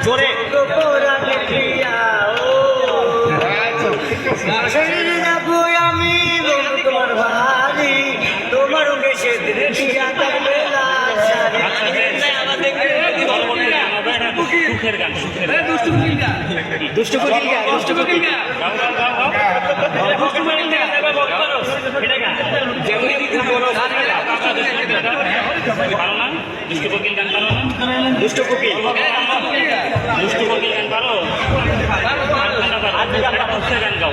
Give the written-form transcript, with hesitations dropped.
জোরে আমি তোমার ভারি তোমার দেশে দুষ্ট কোকিল গান দুষ্ট কোকিল গান দুষ্ট কোকিল গান পারো গান গাও